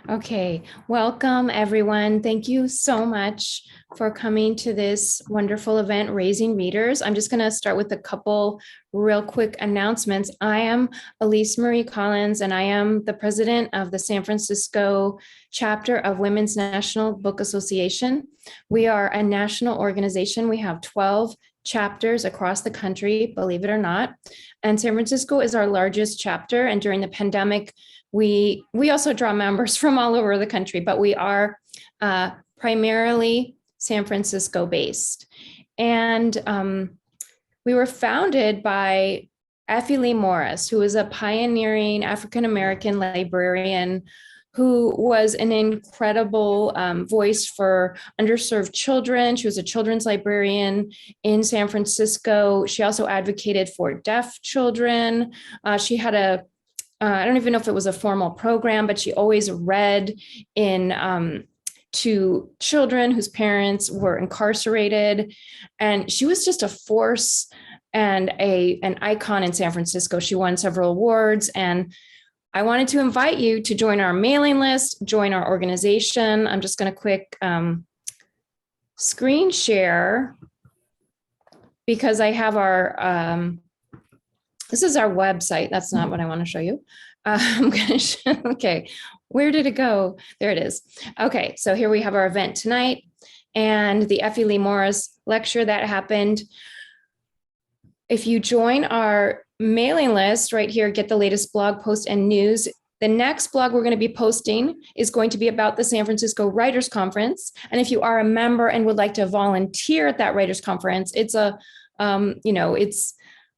Okay, welcome everyone. Thank you so much for coming to this wonderful event, Raising Readers. I'm just going to start with a couple real quick announcements. I am Elise Marie Collins, and I am the president of the San Francisco chapter of Women's National Book Association. We are a national organization. We have 12 chapters across the country, believe it or not. And San Francisco is our largest chapter. And during the pandemic, we also draw members from all over the country, but we are primarily San Francisco based. And we were founded by Effie Lee Morris, who is a pioneering African-American librarian who was an incredible voice for underserved children. She was a children's librarian in San Francisco. She also advocated for deaf children. She had I don't even know if it was a formal program, but she always read in to children whose parents were incarcerated. And she was just a force and an icon in San Francisco. She won several awards. And I wanted to invite you to join our mailing list, join our organization. I'm just going to quick screen share because I have this is our website. That's not what I want to show you. I'm going to okay, where did it go? There it is. Okay, so here we have our event tonight and the Effie Lee Morris lecture that happened. If you join our mailing list right here, get the latest blog post and news. The next blog we're going to be posting is going to be about the San Francisco Writers Conference. And if you are a member and would like to volunteer at that Writers Conference, it's it's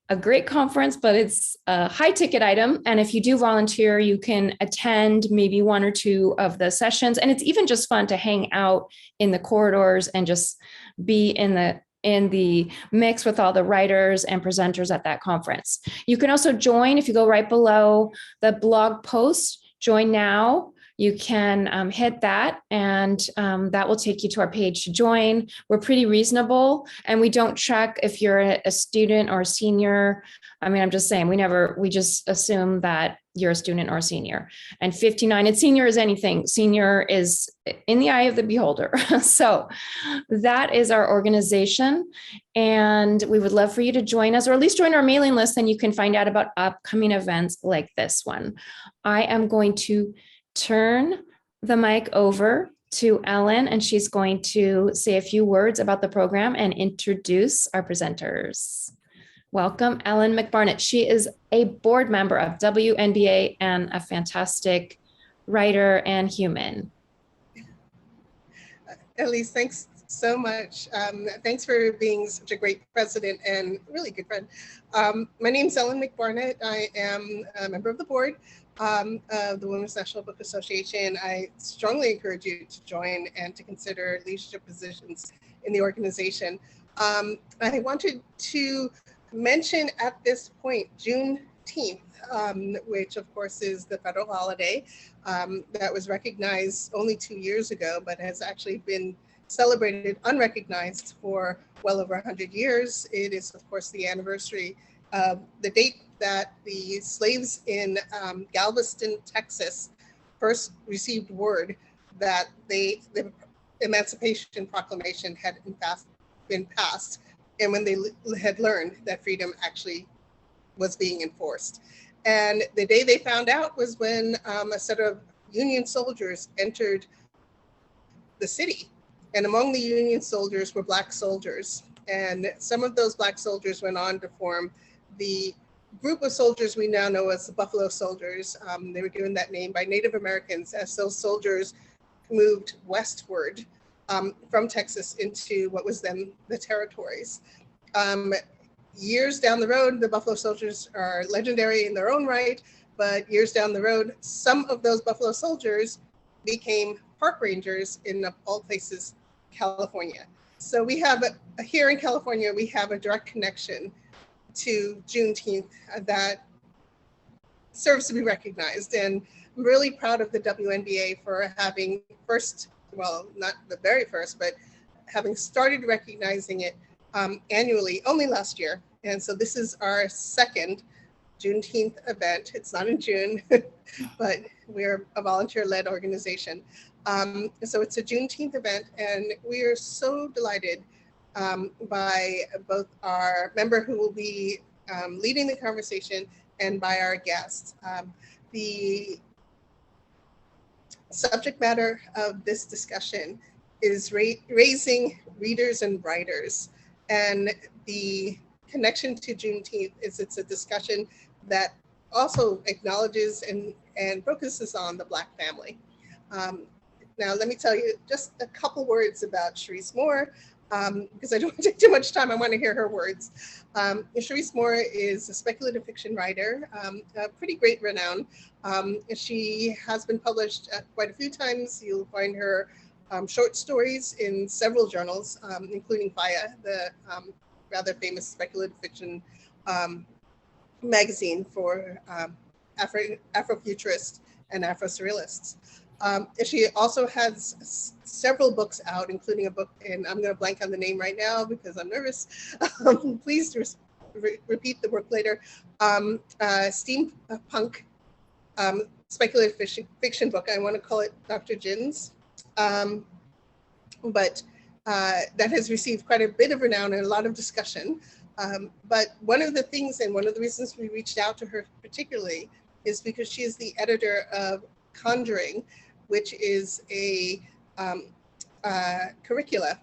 a great conference, but it's a high ticket item. And if you do volunteer, you can attend maybe one or two of the sessions. And it's even just fun to hang out in the corridors and just be in the mix with all the writers and presenters at that conference. You can also join if you go right below the blog post, join now. You can hit that and that will take you to our page to join. We're pretty reasonable and we don't check if you're a student or a senior. I mean, I'm just saying we just assume that you're a student or a senior. And 59, and senior is anything. Senior is in the eye of the beholder. So that is our organization. And we would love for you to join us or at least join our mailing list. Then you can find out about upcoming events like this one. I am going to turn the mic over to Ellen, and she's going to say a few words about the program and introduce our presenters. Welcome, Ellen McBarnett. She is a board member of WNBA and a fantastic writer and human. Elise, thanks so much. Thanks for being such a great president and really good friend. My name is Ellen McBarnett. I am a member of the board of the Women's National Book Association. I strongly encourage you to join and to consider leadership positions in the organization. I wanted to mention at this point Juneteenth, which of course is the federal holiday that was recognized only 2 years ago, but has actually been celebrated unrecognized for well over 100 years. It is of course the anniversary of the date that the slaves in Galveston, Texas, first received word that the Emancipation Proclamation had in fact been passed, and when they had learned that freedom actually was being enforced. And the day they found out was when a set of Union soldiers entered the city. And among the Union soldiers were Black soldiers. And some of those Black soldiers went on to form the group of soldiers we now know as the Buffalo Soldiers. They were given that name by Native Americans as those soldiers moved westward from Texas into what was then the territories. Years down the road, the Buffalo Soldiers are legendary in their own right, but years down the road, some of those Buffalo Soldiers became park rangers in, of all places, California. So we have, here in California, we have a direct connection to Juneteenth that serves to be recognized. And I'm really proud of the WNBA for having first, well, not the very first, but having started recognizing it annually only last year. And so this is our second Juneteenth event. It's not in June, but we're a volunteer-led organization. So it's a Juneteenth event, and we are so delighted by both our member who will be leading the conversation and by our guests. The subject matter of this discussion is raising readers and writers. And the connection to Juneteenth is it's a discussion that also acknowledges and focuses on the Black family. Now, let me tell you just a couple words about Sharise Moore, because I don't want to take too much time. I want to hear her words. Sharise Moore is a speculative fiction writer, pretty great renown. She has been published quite a few times. You'll find her short stories in several journals, including Faya, the rather famous speculative fiction magazine for Afrofuturists and Afro-Surrealists. She also has several books out, including a book, and I'm going to blank on the name right now because I'm nervous. Please repeat the work later. Steampunk speculative fiction book. I want to call it Dr. Jin's. But that has received quite a bit of renown and a lot of discussion. But one of the things and one of the reasons we reached out to her particularly is because she is the editor of Conjuring, which is a curriculum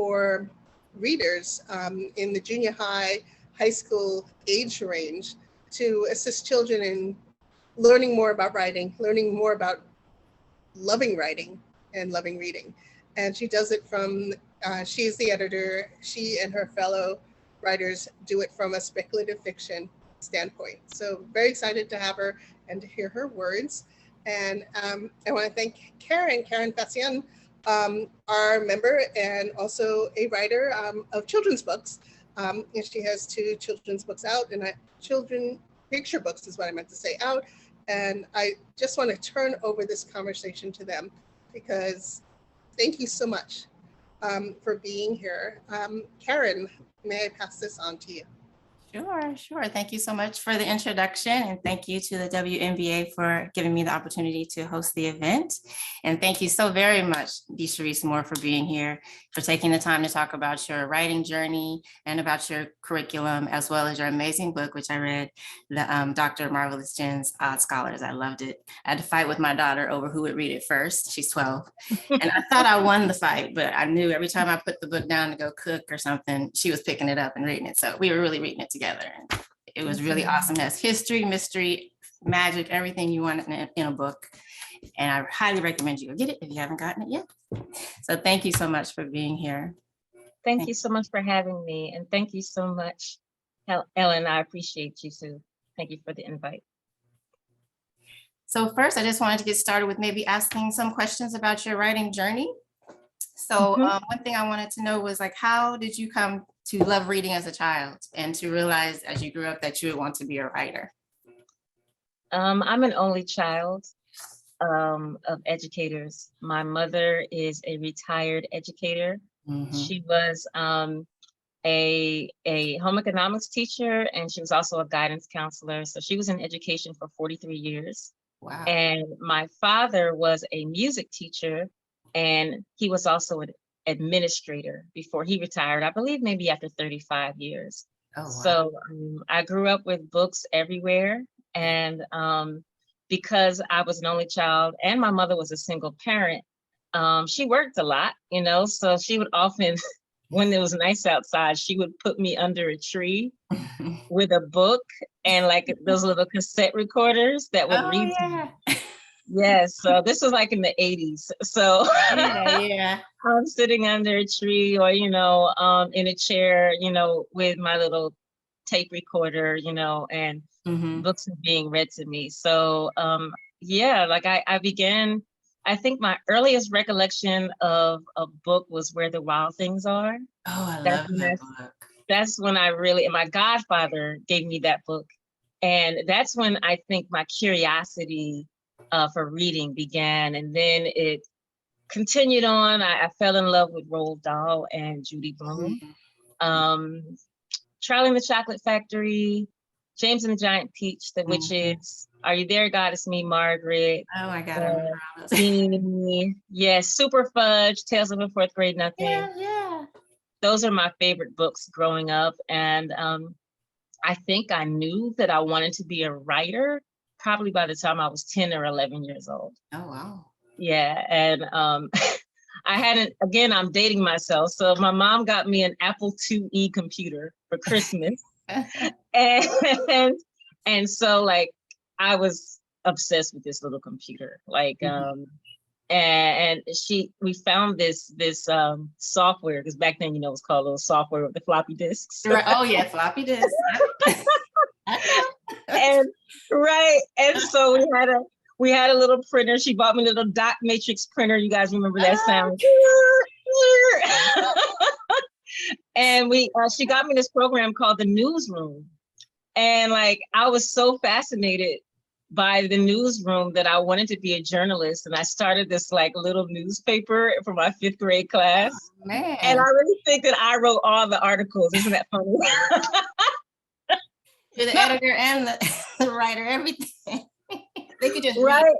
for readers in the junior high school age range to assist children in learning more about writing, learning more about loving writing and loving reading. And she does it from, she is the editor, she and her fellow writers do it from a speculative fiction standpoint. So very excited to have her and to hear her words. And I want to thank Karen Faciane, our member and also a writer of children's books. And she has 2 children's books out, and picture books is what I meant to say, out. And I just want to turn over this conversation to them because thank you so much for being here. Karen, may I pass this on to you? Sure. Thank you so much for the introduction, and thank you to the WNBA for giving me the opportunity to host the event. And thank you so very much, Sharise Moore, for being here, for taking the time to talk about your writing journey and about your curriculum, as well as your amazing book, which I read, the Dr. Marvelous Jen's Odd Scholars. I loved it. I had to fight with my daughter over who would read it first. She's 12. And I thought I won the fight, but I knew every time I put the book down to go cook or something, she was picking it up and reading it. So we were really reading it together. And it was really awesome. It has history, mystery, magic, everything you want in a book. And I highly recommend you go get it if you haven't gotten it yet. So thank you so much for being here. Thank you so much for having me. And thank you so much, Ellen. I appreciate you too. Thank you for the invite. So first, I just wanted to get started with maybe asking some questions about your writing journey. So one thing I wanted to know was, like, how did you come to love reading as a child and to realize as you grew up that you would want to be a writer? I'm an only child of educators. My mother is a retired educator. She was a home economics teacher, and she was also a guidance counselor. So she was in education for 43 years. Wow. And my father was a music teacher, and he was also an administrator before he retired, I believe maybe after 35 years. Oh, wow. So I grew up with books everywhere. And because I was an only child and my mother was a single parent, she worked a lot, so she would often, when it was nice outside, she would put me under a tree with a book and like those little cassette recorders that would read to me. Yes, so this was like in the 80s. So yeah. I'm sitting under a tree or, in a chair, with my little tape recorder, and books are being read to me. So like I began, I think my earliest recollection of a book was Where the Wild Things Are. Oh, I love that book. That's when and my godfather gave me that book. And that's when I think my curiosity for reading began. And then it continued on. I fell in love with Roald Dahl and Judy Blume. Charlie and the Chocolate Factory, James and the Giant Peach, The Witches, Are You There, God? It's Me, Margaret. Oh my God, I remember all those. Beanie, yes, Super Fudge, Tales of a Fourth Grade Nothing. Yeah. Those are my favorite books growing up. And I think I knew that I wanted to be a writer probably by the time I was 10 or 11 years old. Oh, wow. Yeah, and I hadn't, again, I'm dating myself. So my mom got me an Apple IIe computer for Christmas. and so like, I was obsessed with this little computer. Like, and we found this software, because back then, you know, it was called a little software with the floppy disks. Right. Oh yeah, floppy disks. and so we had a little printer. She bought me a little dot matrix printer. You guys remember that sound? And she got me this program called the Newsroom. And like, I was so fascinated by the newsroom that I wanted to be a journalist. And I started this like little newspaper for my 5th grade class. Oh, man. And I really think that I wrote all the articles. Isn't that funny? You're the editor and the writer, everything. They could just right.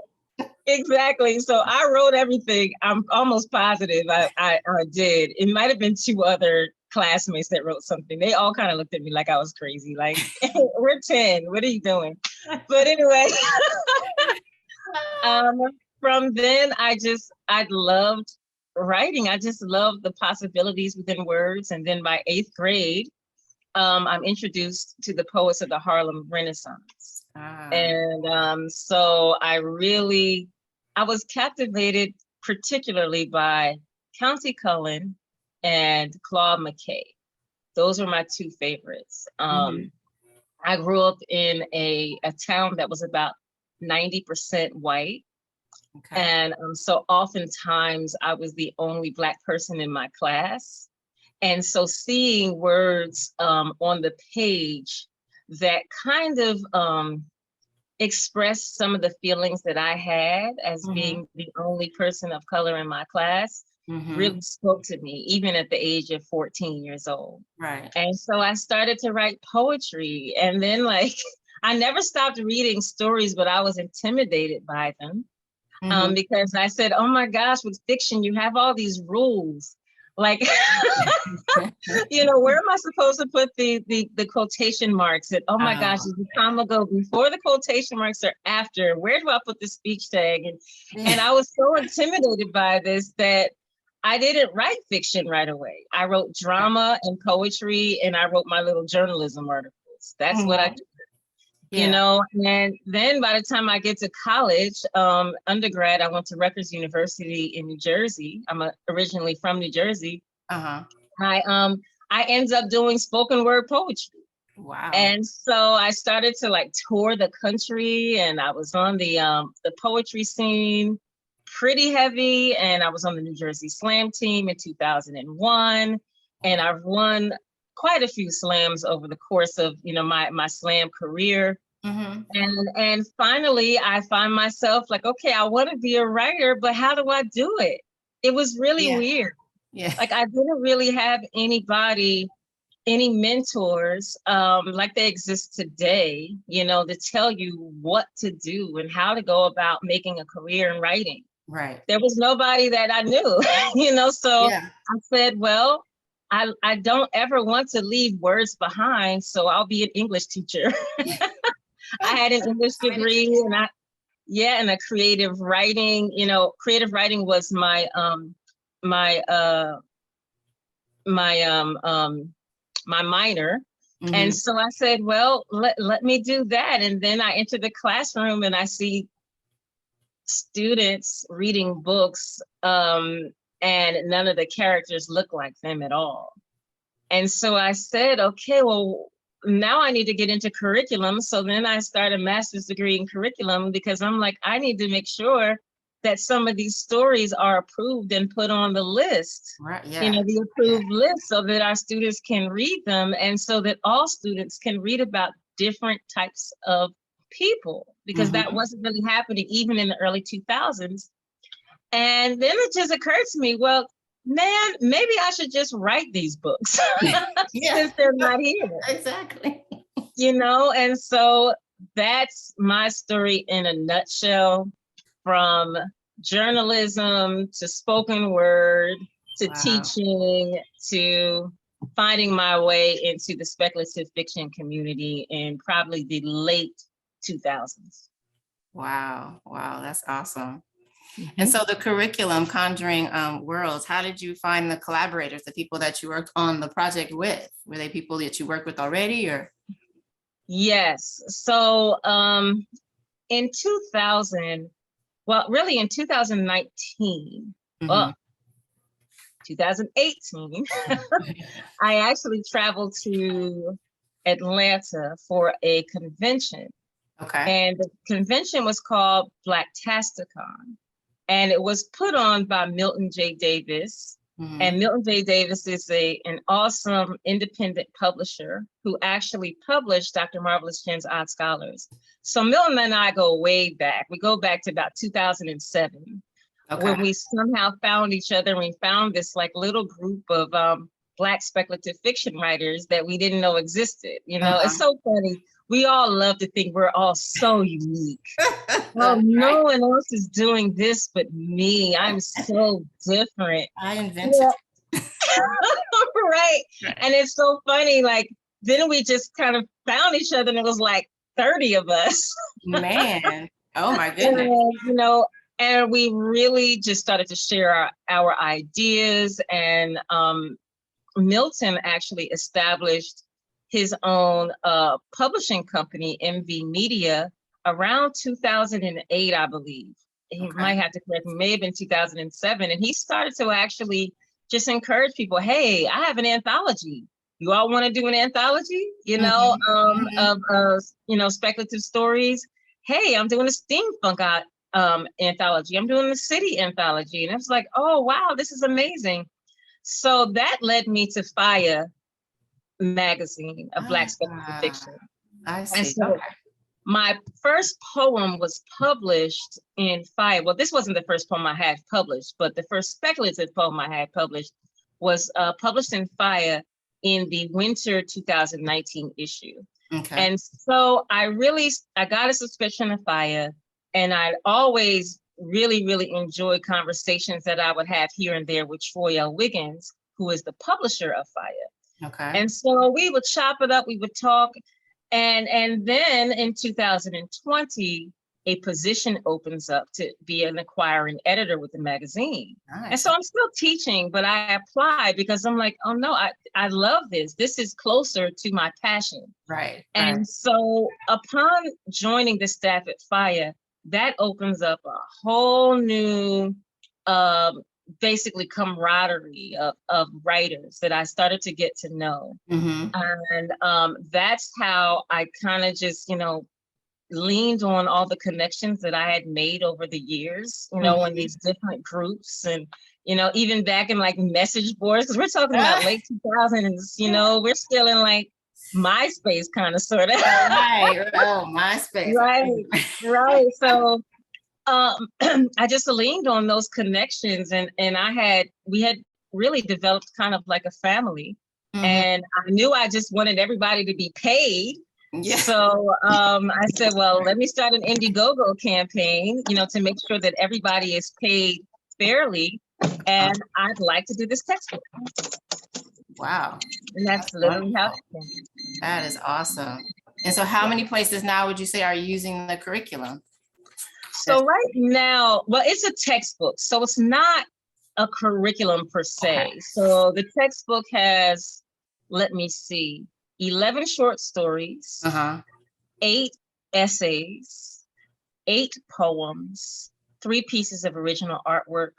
Exactly. So I wrote everything. I'm almost positive I did. It might have been 2 other classmates that wrote something. They all kind of looked at me like I was crazy. Like, we're 10. What are you doing? But anyway, from then I loved writing. I just loved the possibilities within words. And then by 8th grade, I'm introduced to the poets of the Harlem Renaissance. And so I was captivated particularly by Countee Cullen and Claude McKay. Those are my 2 favorites. I grew up in a town that was about 90% white. Okay. And so oftentimes I was the only Black person in my class. And so seeing words on the page that kind of expressed some of the feelings that I had as being the only person of color in my class really spoke to me, even at the age of 14 years old. Right. And so I started to write poetry. And then like, I never stopped reading stories, but I was intimidated by them because I said, oh my gosh, with fiction, you have all these rules. Like, you know, where am I supposed to put the quotation marks? That, oh my gosh, is the comma go before the quotation marks or after? Where do I put the speech tag? And I was so intimidated by this that I didn't write fiction right away. I wrote drama and poetry, and I wrote my little journalism articles. That's what I did. You know, and then by the time I get to college, undergrad, I went to Rutgers University in New Jersey. I'm originally from New Jersey. I ended up doing spoken word poetry. Wow. And so I started to like tour the country, and I was on the poetry scene pretty heavy. And I was on the New Jersey Slam team in 2001. And I've won quite a few slams over the course of, you know, my slam career. And finally I find myself like, okay, I want to be a writer, but how do I do it? It was really weird. Like I didn't really have anybody, any mentors like they exist today, you know, to tell you what to do and how to go about making a career in writing. Right. There was nobody that I knew, you know, so I said, well, I don't ever want to leave words behind, so I'll be an English teacher. I had an English degree, and and a creative writing. You know, creative writing was my minor, and so I said, well, let me do that. And then I enter the classroom, and I see students reading books. And none of the characters look like them at all. And so I said, okay, well, now I need to get into curriculum. So then I started a master's degree in curriculum because I'm like, I need to make sure that some of these stories are approved and put on the list, you know, the approved list, so that our students can read them, and so that all students can read about different types of people, because that wasn't really happening even in the early 2000s. And then it just occurred to me, well, man, maybe I should just write these books Yeah, since they're not here. exactly. And so that's my story in a nutshell, from journalism to spoken word to Wow. teaching to finding my way into the speculative fiction community in probably the late 2000s. Wow, that's awesome. And so the curriculum, Conjuring Worlds, how did you find the collaborators, the people that you worked on the project with? Were they people that you worked with already, or? Yes. So in 2000, really in 2019, 2018, I actually traveled to Atlanta for a convention. Okay. And the convention was called Blacktasticon. And it was put on by Milton J. Davis. And Milton J. Davis is an awesome independent publisher who actually published Dr. Marvelous Chen's Odd Scholars. So Milton and I go way back. We go back to about 2007. When we somehow found each other, and we found this like little group of Black speculative fiction writers that we didn't know existed. It's so funny. We all love to think we're all so unique. Well, no one else is doing this but me. I'm so different. I invented it. Right. And it's so funny. Like, then we just kind of found each other, and it was like 30 of us. Man. Oh my goodness. And we really just started to share our ideas. And Milton actually established his own publishing company, MV Media, around 2008, I believe. He might have to correct me, may have been 2007. And he started to actually just encourage people, hey, I have an anthology. You all want to do an anthology, of speculative stories? Hey, I'm doing a steampunk anthology. I'm doing the city anthology. And I was like, oh, wow, this is amazing. So that led me to FIRE magazine of Black speculative fiction. I see. And so my first poem was published in FIRE. Well, this wasn't the first poem I had published, but the first speculative poem I had published was published in FIRE in the winter 2019 issue. And so I got a subscription to FIRE, and I'd always really, really enjoyed conversations that I would have here and there with Troy L. Wiggins, who is the publisher of FIRE. And so we would chop it up, we would talk. And then in 2020, a position opens up to be an acquiring editor with the magazine. And so I'm still teaching, but I applied because I'm like, oh no, I love this. This is closer to my passion. And so upon joining the staff at FIRE, that opens up a whole new, basically camaraderie of writers that I started to get to know. And that's how I kind of just, leaned on all the connections that I had made over the years, in these different groups. And, even back in like message boards, because we're talking about late 2000s, we're still in like MySpace kind of sort of. MySpace. Right. So I just leaned on those connections, and we had really developed kind of like a family. And I knew I just wanted everybody to be paid. So I said, well, let me start an Indiegogo campaign, to make sure that everybody is paid fairly. And I'd like to do this textbook. Wow. And that's literally how it came. That is awesome. And so how many places now would you say are using the curriculum? So right now, well, it's a textbook, so it's not a curriculum per se. So the textbook has, let me see, 11 short stories, 8 essays, 8 poems, 3 pieces of original artwork,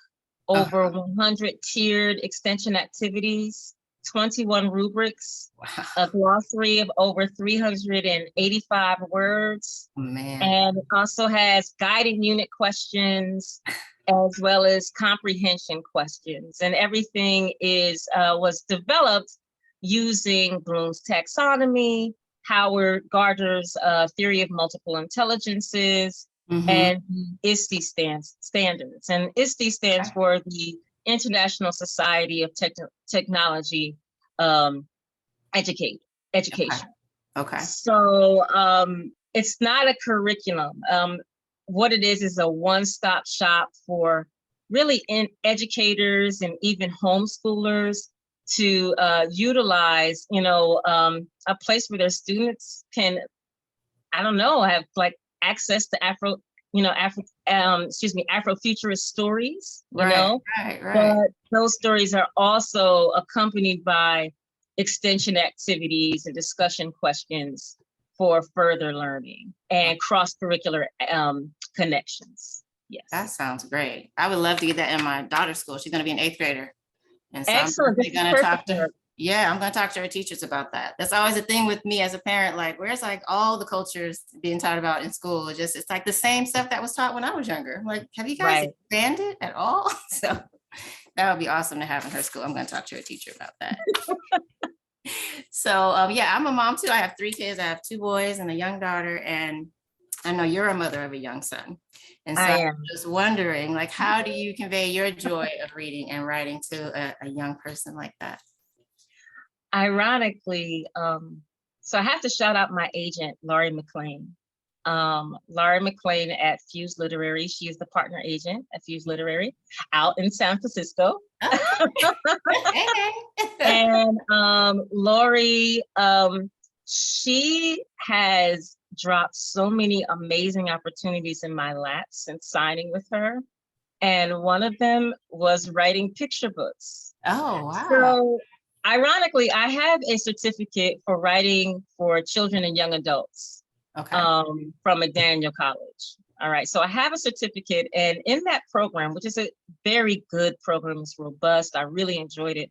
over 100 tiered extension activities, 21 rubrics, a glossary of over 385 words. And it also has guiding unit questions as well as comprehension questions. And everything was developed using Bloom's taxonomy, Howard Gardner's theory of multiple intelligences, and ISTE standards. And ISTE stands for the International Society of Technology education. Okay. So it's not a curriculum. What it is a one-stop shop for really educators and even homeschoolers to utilize, a place where their students can, I don't know, have like access to Afrofuturist stories, Right. But those stories are also accompanied by extension activities and discussion questions for further learning and cross-curricular connections. Yes. That sounds great. I would love to get that in my daughter's school. She's going to be an 8th grader. And so Excellent. I'm going to talk to her. Yeah, I'm going to talk to her teachers about that. That's always a thing with me as a parent, like where's like all the cultures being taught about in school? It's like the same stuff that was taught when I was younger. Like, have you guys expanded at all? So that would be awesome to have in her school. I'm going to talk to her teacher about that. So yeah, I'm a mom too. I have 3 kids. I have 2 boys and a young daughter. And I know you're a mother of a young son. And so I'm just wondering, like, how do you convey your joy of reading and writing to a young person like that? Ironically, so I have to shout out my agent, Laurie McLean. Laurie McLean at Fuse Literary. She is the partner agent at Fuse Literary out in San Francisco. And Laurie, she has dropped so many amazing opportunities in my lap since signing with her. And one of them was writing picture books. Oh, wow. So ironically, I have a certificate for writing for children and young adults from McDaniel College. All right, so I have a certificate, and in that program, which is a very good program, it's robust, I really enjoyed it,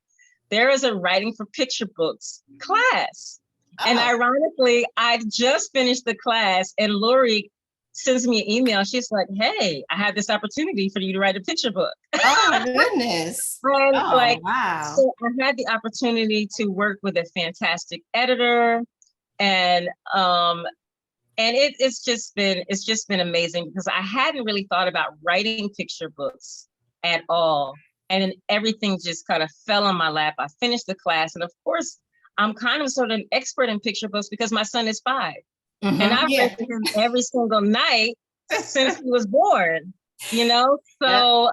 there is a writing for picture books class. And ironically, I just finished the class, and Lori sends me an email. She's like, hey, I have this opportunity for you to write a picture book. Oh my goodness. And wow. So I had the opportunity to work with a fantastic editor, and it's just been amazing because I hadn't really thought about writing picture books at all. And then everything just kind of fell on my lap. I finished the class, and of course, I'm kind of sort of an expert in picture books because my son is 5. And I've read to him every single night since he was born, So,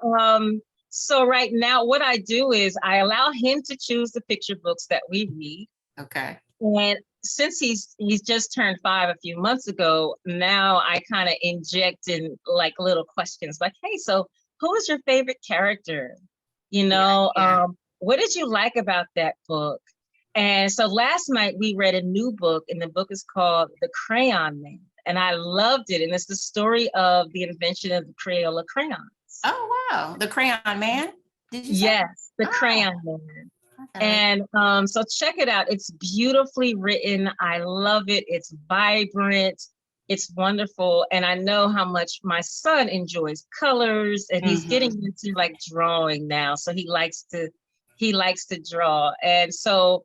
so right now what I do is I allow him to choose the picture books that we read. Okay. And since he's just turned 5 a few months ago, now I kind of inject in like little questions like, hey, so who is your favorite character? What did you like about that book? And so last night we read a new book, and the book is called The Crayon Man. And I loved it. And it's the story of the invention of the Crayola crayons. Oh, wow. The Crayon Man? Did you say? Yes, The Crayon Man. Okay. And so check it out. It's beautifully written. I love it. It's vibrant. It's wonderful. And I know how much my son enjoys colors, and he's getting into like drawing now. So he likes to draw. And so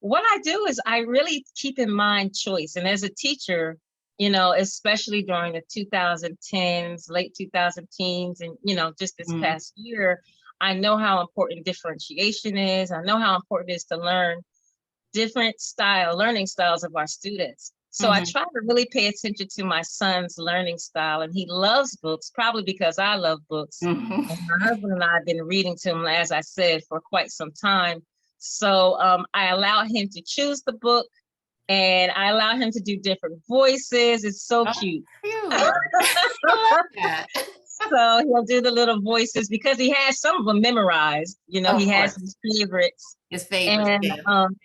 what I do is I really keep in mind choice. And as a teacher, especially during the 2010s, late 2010s, and, just this past year, I know how important differentiation is. I know how important it is to learn different learning styles of our students. So I try to really pay attention to my son's learning style, and he loves books, probably because I love books. And my husband and I have been reading to him, as I said, for quite some time. So I allow him to choose the book, and I allow him to do different voices. It's so cute. I love that. So he'll do the little voices because he has some of them memorized. He has his favorites. His favorites. And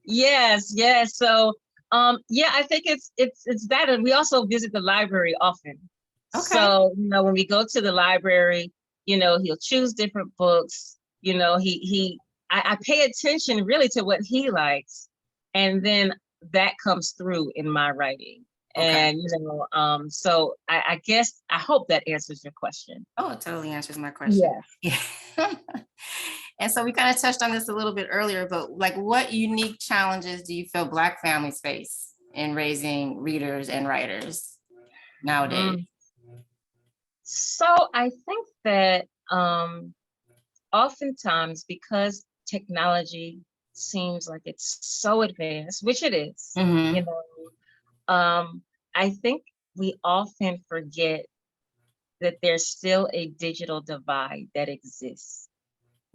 yes. So I think it's that. And we also visit the library often. Okay. So, when we go to the library, he'll choose different books. I pay attention really to what he likes, and then that comes through in my writing. Okay. And, so I guess, I hope that answers your question. Oh, it totally answers my question. Yeah. And so we kind of touched on this a little bit earlier, but like, what unique challenges do you feel Black families face in raising readers and writers nowadays? So I think that oftentimes, because technology seems like it's so advanced, which it is, you know, I think we often forget that there's still a digital divide that exists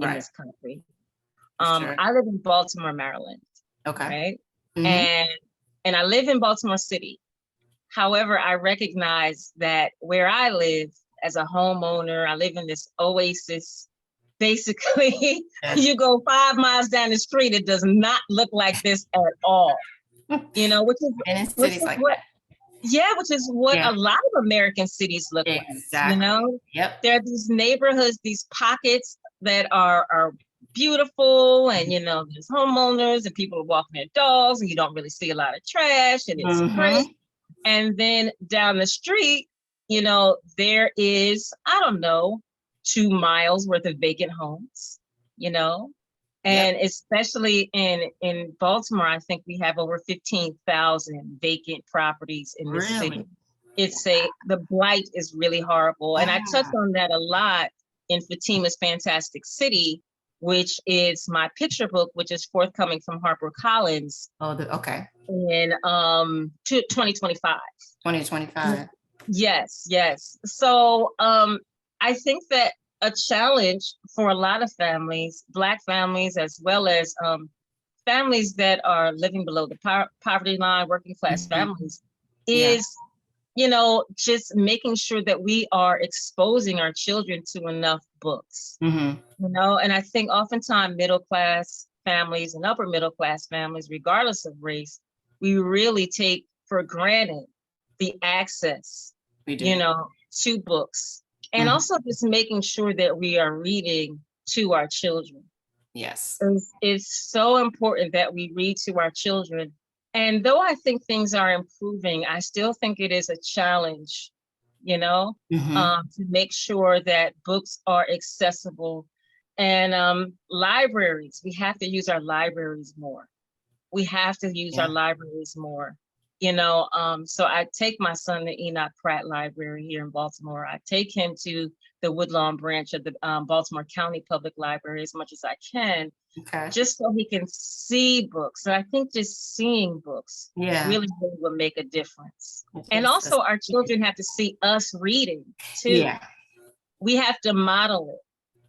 in this country. Sure. I live in Baltimore, Maryland. Okay. Right. And I live in Baltimore City. However, I recognize that where I live as a homeowner, I live in this oasis. Basically, you go 5 miles down the street, it does not look like this at all. You know, which is what a lot of American cities look like. You know, there are these neighborhoods, these pockets that are beautiful, and you know, there's homeowners and people are walking their dogs, and you don't really see a lot of trash, and it's great. And then down the street, you know, there is, I don't know, 2 miles worth of vacant homes, you know, and especially in Baltimore, I think we have over 15,000 vacant properties in the city. It's the blight is really horrible. And I touch on that a lot in Fatima's Fantastic City, which is my picture book, which is forthcoming from HarperCollins. In 2025. 2025. Yes. So I think that a challenge for a lot of families, Black families, as well as families that are living below the poverty line, working class families, is you know, just making sure that we are exposing our children to enough books. You know, and I think oftentimes middle class families and upper middle class families, regardless of race, we really take for granted the access, you know, to books, and also just making sure that we are reading to our children. Yes. It's so important that we read to our children. And though I think things are improving, I still think it is a challenge, you know, to make sure that books are accessible. And libraries, we have to use our libraries more. We have to use our libraries more, you know. So I take my son to Enoch Pratt Library here in Baltimore. I take him to the Woodlawn branch of the Baltimore County Public Library as much as I can, just so he can see books. And I think just seeing books really will make a difference. And also our children have to see us reading too. We have to model it,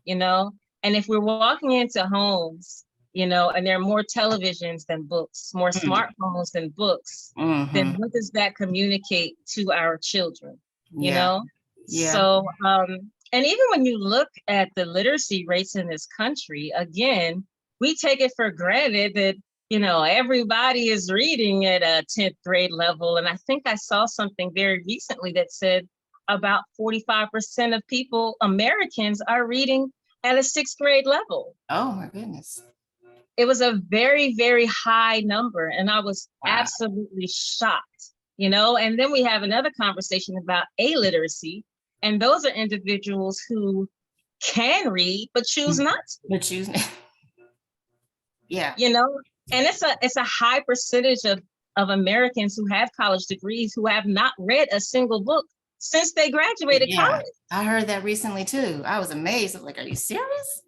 you know. And if we're walking into homes, you know, and there are more televisions than books, more smartphones than books, then what does that communicate to our children, you know? So, and even when you look at the literacy rates in this country, again, we take it for granted that, you know, everybody is reading at a 10th grade level. And I think I saw something very recently that said about 45% of people, Americans, are reading at a 6th grade level. Oh my goodness. It was a very, very high number. And I was absolutely shocked, you know. And then we have another conversation about illiteracy. And those are individuals who can read, but choose not to. But choose you know, and it's a high percentage of Americans who have college degrees who have not read a single book since they graduated college. I heard that recently too. I was amazed. I was like, are you serious?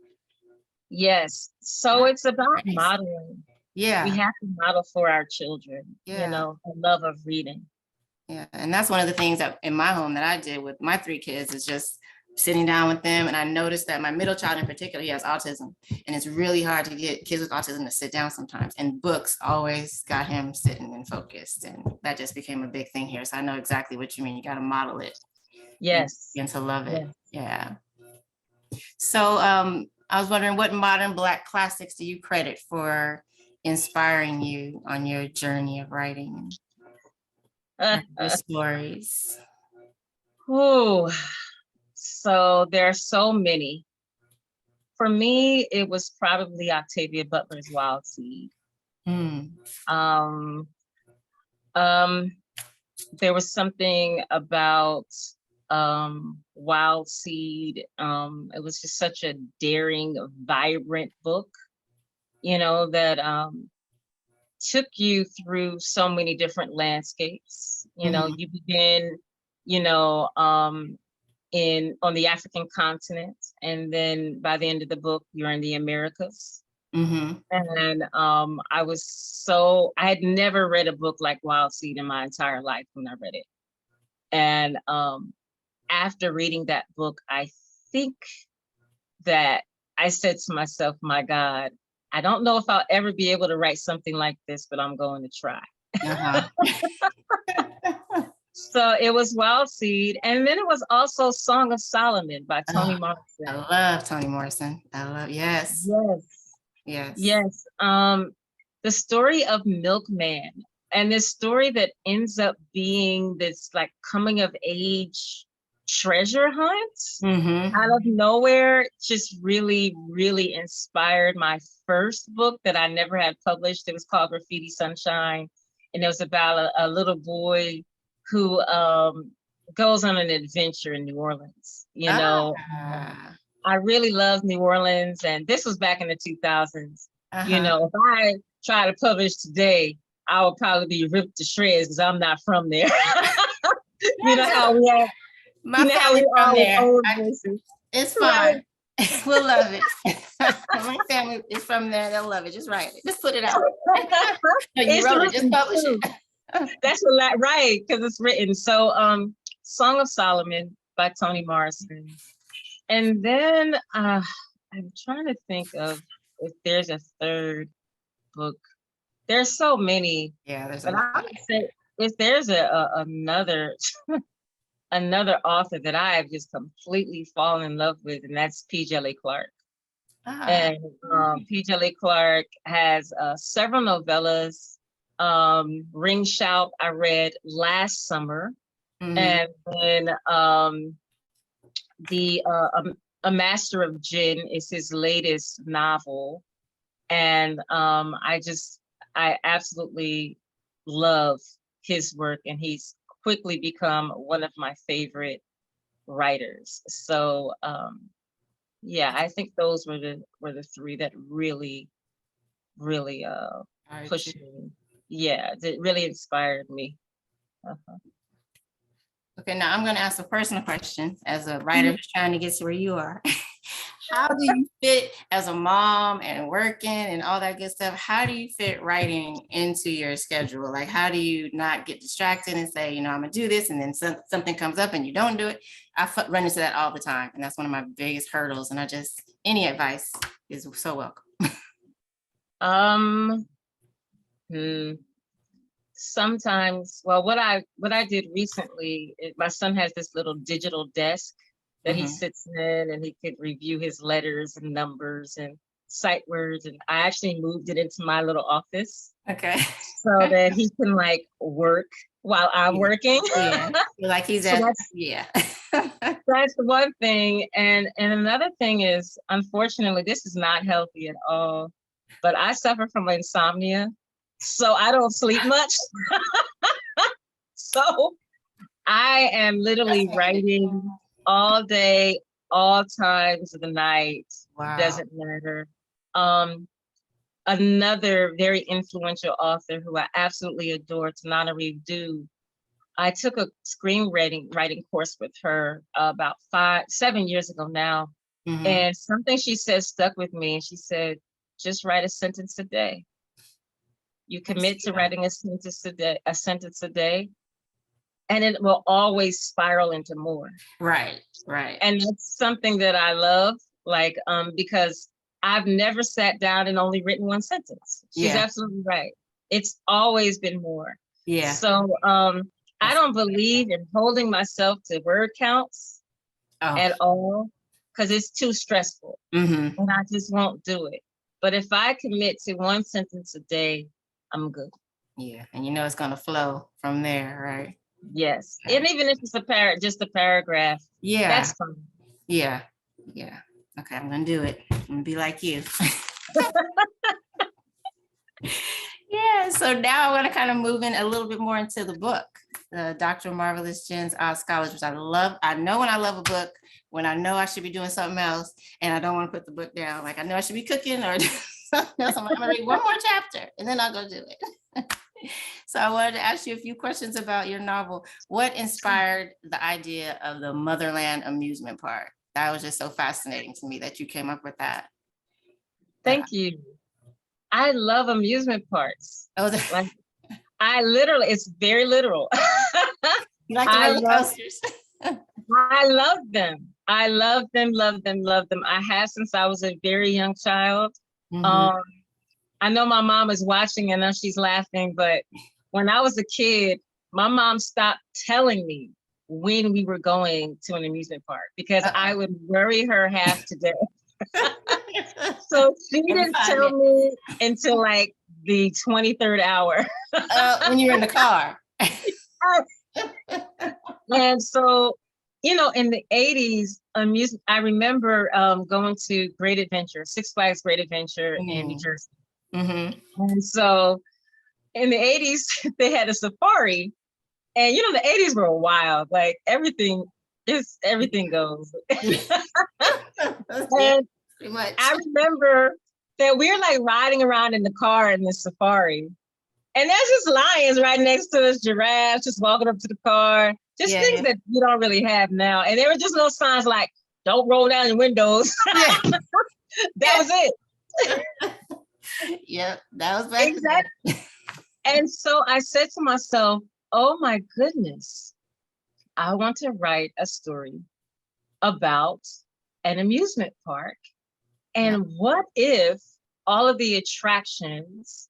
Yes. So it's about modeling. We have to model for our children, you know, the love of reading. Yeah. And that's one of the things that in my home that I did with my 3 kids is just sitting down with them. And I noticed that my middle child in particular, he has autism, and it's really hard to get kids with autism to sit down sometimes. And books always got him sitting and focused. And that just became a big thing here. So I know exactly what you mean. You got to model it. Yes. And to love it. Yeah. So I was wondering, what modern Black classics do you credit for inspiring you on your journey of writing your stories? Oh, so there are so many. For me, it was probably Octavia Butler's Wild Seed. There was something about Wild Seed. It was just such a daring, vibrant book, you know, that took you through so many different landscapes. You know, you begin, you know, on the African continent. And then by the end of the book, you're in the Americas. Mm-hmm. And I had never read a book like Wild Seed in my entire life when I read it. And after reading that book, I think that I said to myself, my God, I don't know if I'll ever be able to write something like this, but I'm going to try. Uh-huh. So it was Wild Seed. And then it was also Song of Solomon by Toni Morrison. I love Toni Morrison. Yes. Yes. The story of Milkman, and this story that ends up being this like coming of age treasure hunt out of nowhere, just really, really inspired my first book that I never had published. It was called Graffiti Sunshine. And it was about a little boy who goes on an adventure in New Orleans. You know, I really love New Orleans, and this was back in the 2000s. You know, if I try to publish today, I would probably be ripped to shreds because I'm not from there. You know how we have my family from there. It's fine. Right? We'll love it. My family is from there. They'll love it. Just write it. Just put it out. No, you wrote it. Just publish it. That's right, because it's written. So Song of Solomon by Toni Morrison. And then I'm trying to think of if there's a third book. There's so many. Yeah, there's but I would say if there's another author that I have just completely fallen in love with, and that's P. Djeli Clark. And P. Djeli Clark has several novellas. Ring Shout I read last summer, and then A Master of Gin is his latest novel, and I absolutely love his work, and he's quickly become one of my favorite writers. So yeah, I think those were the three that really pushed me. Yeah, that really inspired me. Okay, now I'm going to ask a personal question as a writer who's trying to get to where you are. How do you fit as a mom and working and all that good stuff? How do you fit writing into your schedule? Like, how do you not get distracted and say, you know, I'm gonna do this, and then something comes up and you don't do it? I run into that all the time, and that's one of my biggest hurdles. And any advice is so welcome. Sometimes, well, what I did recently, my son has this little digital desk that he sits in, and he could review his letters and numbers and sight words. And I actually moved it into my little office. Okay. So that he can like work while I'm working. Yeah. Like he's so yeah. That's one thing. And another thing is, unfortunately, this is not healthy at all, but I suffer from insomnia. So I don't sleep much. So I am literally writing all day, all times of the night. Wow. Doesn't matter. Another very influential author who I absolutely adore, Tananarive Due. I took a screenwriting course with her about 7 years ago now. And something she said stuck with me. And she said, just write a sentence a day. You commit to writing a sentence a day, and it will always spiral into more. Right. And that's something that I love, like, because I've never sat down and only written one sentence. She's absolutely right. It's always been more. Yeah. So I don't believe in holding myself to word counts at all, because it's too stressful. And I just won't do it. But if I commit to one sentence a day, I'm good. Yeah, and you know it's gonna flow from there, right? Yes, and even if it's just a paragraph, that's fine. Yeah. Okay, I'm gonna do it. I'm gonna be like you. Yeah. So now I want to kind of move in a little bit more into the book, the Dr. Marvelous Jen's Odd Scholars, which I love. I know when I love a book, when I know I should be doing something else, and I don't want to put the book down. Like I know I should be cooking or something else. I'm gonna read one more chapter, and then I'll go do it. So I wanted to ask you a few questions about your novel. What inspired the idea of the Motherland amusement park? That was just so fascinating to me that you came up with that. Thank you. I love amusement parks. Oh, Like, I literally, it's very literal. you like the roller coasters? I love them. I love them, love them, love them. I have since I was a very young child. I know my mom is watching and now she's laughing, but when I was a kid, my mom stopped telling me when we were going to an amusement park because I would worry her half to death. So she didn't tell me until like the 23rd hour. When you were in the car. And so, you know, in the 80s, I remember going to Great Adventure, Six Flags Great Adventure in New Jersey. And so in the 80s, they had a safari. And, you know, the 80s were wild. Like everything goes. And pretty much. I remember that we were like riding around in the car in the safari. And there's just lions right next to us, giraffes just walking up to the car, just things that you don't really have now. And there were just no signs like, don't roll down your windows. That was it. Yep, that was back exactly. And so I said to myself, oh my goodness, I want to write a story about an amusement park. And what if all of the attractions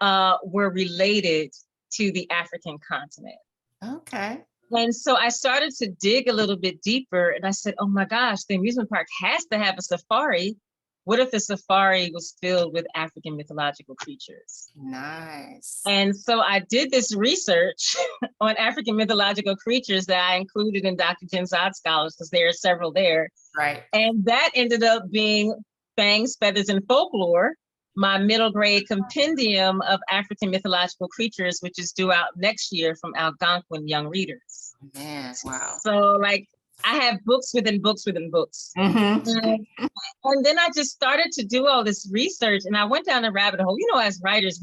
were related to the African continent? Okay. And so I started to dig a little bit deeper and I said, oh my gosh, the amusement park has to have a safari. What if the safari was filled with African mythological creatures? Nice. And so I did this research on African mythological creatures that I included in Dr. Jen's Odd Scholars because there are several there. Right. And that ended up being Fangs, Feathers, and Folklore, my middle grade compendium of African mythological creatures, which is due out next year from Algonquin Young Readers. Man, wow. So like I have books within books within books. And then I just started to do all this research and I went down a rabbit hole. You know, as writers,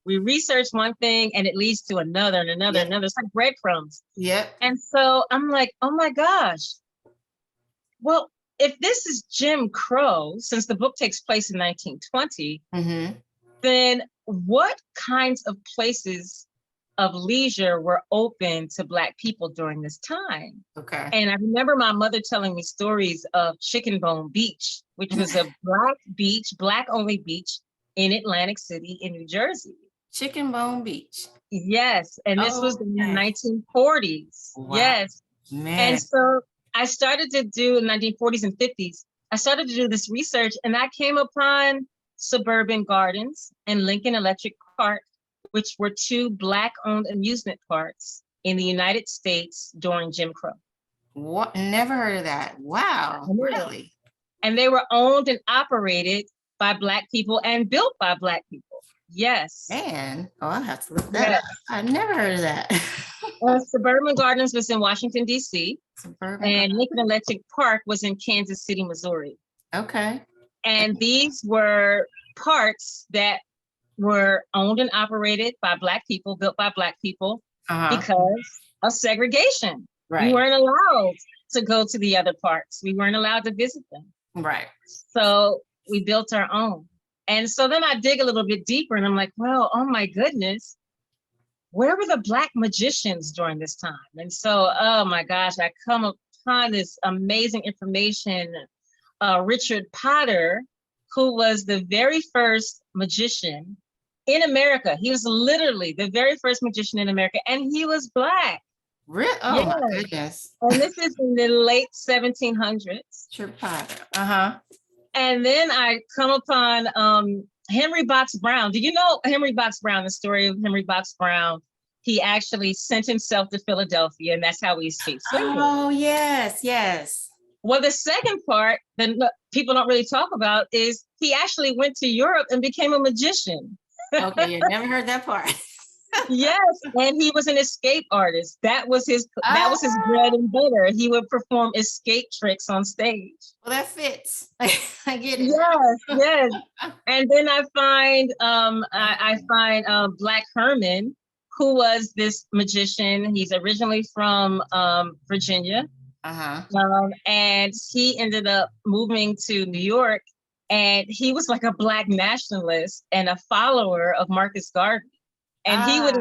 we research one thing and it leads to another and another and another. It's like breadcrumbs. Yep. And so I'm like, oh my gosh. Well, if this is Jim Crow, since the book takes place in 1920, then what kinds of places of leisure were open to Black people during this time? Okay. And I remember my mother telling me stories of Chicken Bone Beach, which was a Black beach, Black only beach in Atlantic City in New Jersey. Chicken Bone Beach. Yes. And this was in the 1940s. Wow. Yes. Man. And so I started to do in the 1940s and 50s, I started to do this research and I came upon Suburban Gardens and Lincoln Electric Park, which were two Black-owned amusement parks in the United States during Jim Crow. What? Never heard of that. Wow. Really? And they were owned and operated by Black people and built by Black people. Yes. Man. Oh, I'll have to look that up. I never heard of that. Suburban Gardens was in Washington, D.C. And Lincoln Electric Park was in Kansas City, Missouri. Okay. And these were parks that were owned and operated by Black people, built by Black people, because of segregation. Right. We weren't allowed to go to the other parks. We weren't allowed to visit them. Right. So we built our own. And so then I dig a little bit deeper and I'm like, well, oh my goodness, where were the Black magicians during this time? And so, oh my gosh, I come upon this amazing information. Richard Potter, who was the very first magician in America. He was literally the very first magician in America, and he was Black. Really? Oh my goodness. And this is in the late 1700s. Richard Potter. And then I come upon Henry Box Brown. Do you know Henry Box Brown, the story of Henry Box Brown? He actually sent himself to Philadelphia, and that's how he escaped slavery. Oh, yes, yes. Well, the second part that people don't really talk about is he actually went to Europe and became a magician. Okay, you never heard that part. Yes, and he was an escape artist. That was his bread and butter. He would perform escape tricks on stage. Well, that fits. I get it. Yes, yes. And then I find Black Herman, who was this magician. He's originally from Virginia. And he ended up moving to New York, and he was like a Black nationalist and a follower of Marcus Garvey. And he would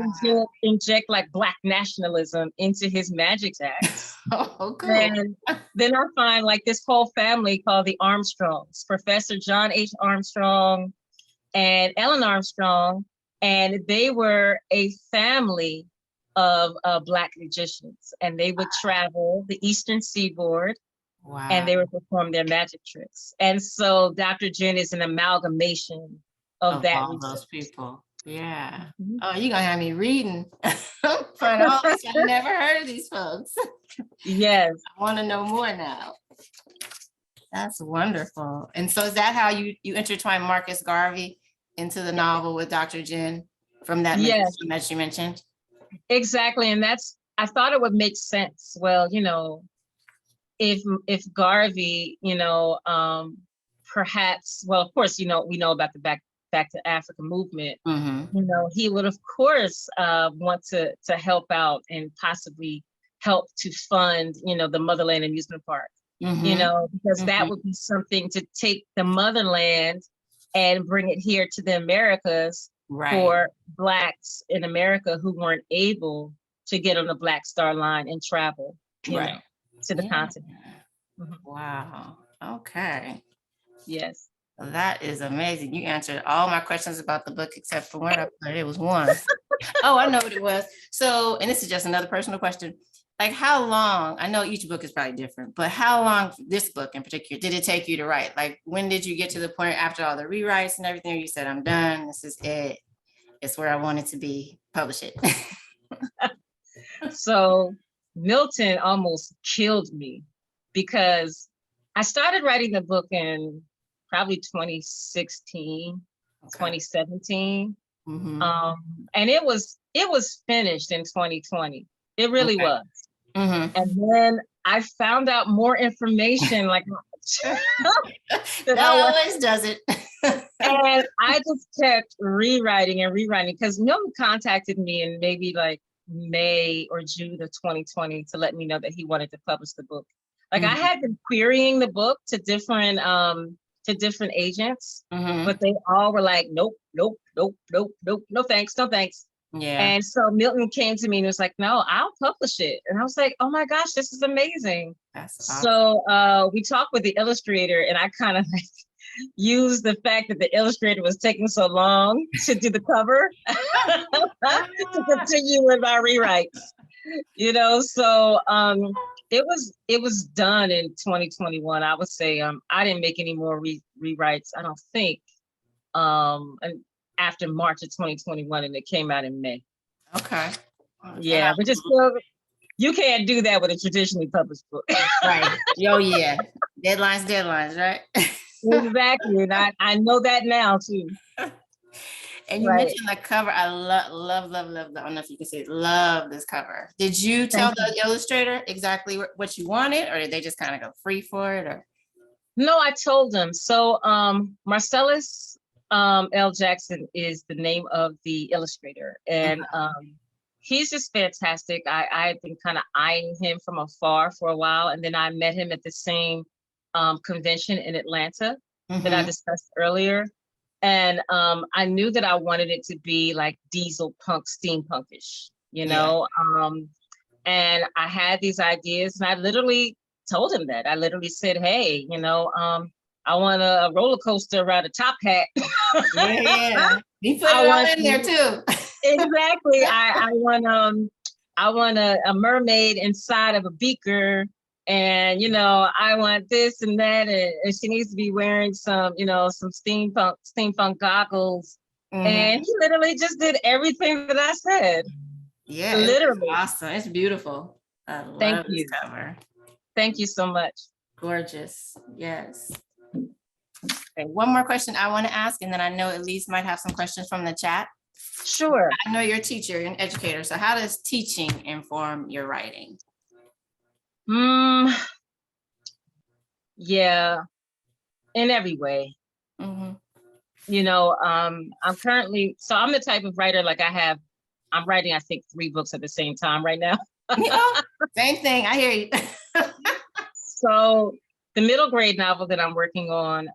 inject like Black nationalism into his magic acts. Oh, cool. And then I find like this whole family called the Armstrongs, Professor John H. Armstrong and Ellen Armstrong. And they were a family of Black magicians. And they would travel the Eastern Seaboard. Wow. And they would perform their magic tricks. And so Dr. Jen is an amalgamation of that. All those people. Yeah. Oh, you're gonna have me reading for all this. I've never heard of these folks. Yes. I want to know more now. That's wonderful. And so is that how you intertwine Marcus Garvey into the novel with Dr. Jen from that that you mentioned? Exactly. And I thought it would make sense. Well, if Garvey, perhaps, well, of course, we know about the Back to Africa movement. He would of course want to help out and possibly help to fund, the Motherland Amusement Park, because that would be something to take the motherland and bring it here to the Americas for Blacks in America who weren't able to get on the Black Star Line and travel, to the continent. Wow. Okay. Yes. That is amazing. You answered all my questions about the book except for one. It was one. Oh, I know what it was. So, and this is just another personal question. Like how long, I know each book is probably different, but how long, this book in particular, did it take you to write? Like when did you get to the point after all the rewrites and everything, you said, I'm done, this is it. It's where I want it to be, publish it. So Milton almost killed me because I started writing the book in probably 2016, 2017. And it was finished in 2020. It really was. And then I found out more information like that always does it. And I just kept rewriting because Milton contacted me in maybe like May or June of 2020 to let me know that he wanted to publish the book. Like I had been querying the book to different agents, but they all were like, nope, no thanks, no thanks. Yeah. And so Milton came to me and was like, no, I'll publish it. And I was like, oh my gosh, this is amazing. That's awesome. So we talked with the illustrator, and I kind of like used the fact that the illustrator was taking so long to do the cover to continue with my rewrites. So it was done in 2021. I would say I didn't make any more rewrites, I don't think, after March of 2021, and it came out in May. Okay. Yeah, but just still, you can't do that with a traditionally published book. Right. Oh yeah. Deadlines, right? Exactly. And I know that now too. And you mentioned the cover. I love. I don't know if you can say it. Love this cover. Did you tell the illustrator exactly what you wanted, or did they just kind of go free for it? Or no, I told them. So Marcellus L. Jackson is the name of the illustrator, and he's just fantastic. I had been kind of eyeing him from afar for a while, and then I met him at the same convention in Atlanta that I discussed earlier. And I knew that I wanted it to be like diesel punk, steampunkish, and I had these ideas, and I literally told him that. I literally said, hey, I want a roller coaster around a top hat. Yeah. You put it all in there too. Exactly. I want a mermaid inside of a beaker. And, I want this and that. And she needs to be wearing some, some steampunk goggles. And he literally just did everything that I said. Yeah. Literally. It's awesome. It's beautiful. I love Thank this you. cover. Thank you so much. Gorgeous. Yes. Okay, one more question I want to ask, and then I know Elise might have some questions from the chat. Sure. I know you're a teacher and educator, so how does teaching inform your writing? Yeah, in every way. Mm-hmm. You know, I'm the type of writer, like I'm writing, I think 3 books at the same time right now. Same thing, I hear you. So the middle grade novel that I'm working on,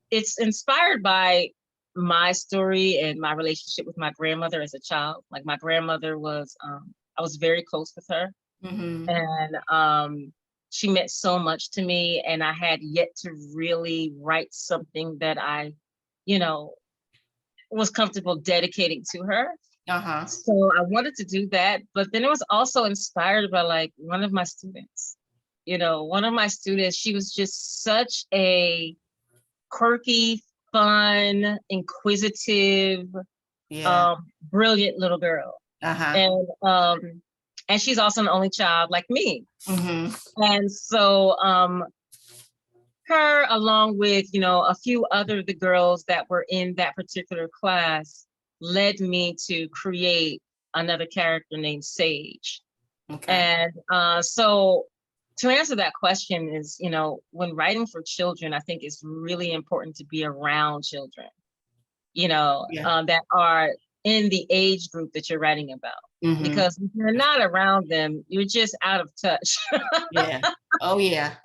it's inspired by my story and my relationship with my grandmother as a child. Like my grandmother was, I was very close with her. Mm-hmm. And she meant so much to me, and I had yet to really write something that I, you know, was comfortable dedicating to her. Uh-huh. So I wanted to do that, but then it was also inspired by like one of my students. You know, one of my students, she was just such a quirky, fun, inquisitive, brilliant little girl. Uh-huh. And she's also an only child like me. Mm-hmm. And so her, along with, you know, a few other the girls that were in that particular class, led me to create another character named Sage. Okay. And so to answer that question is, you know, when writing for children, I think it's really important to be around children, you know, that are in the age group that you're writing about. Mm-hmm. Because if you're not around them, you're just out of touch. Yeah. Oh, yeah.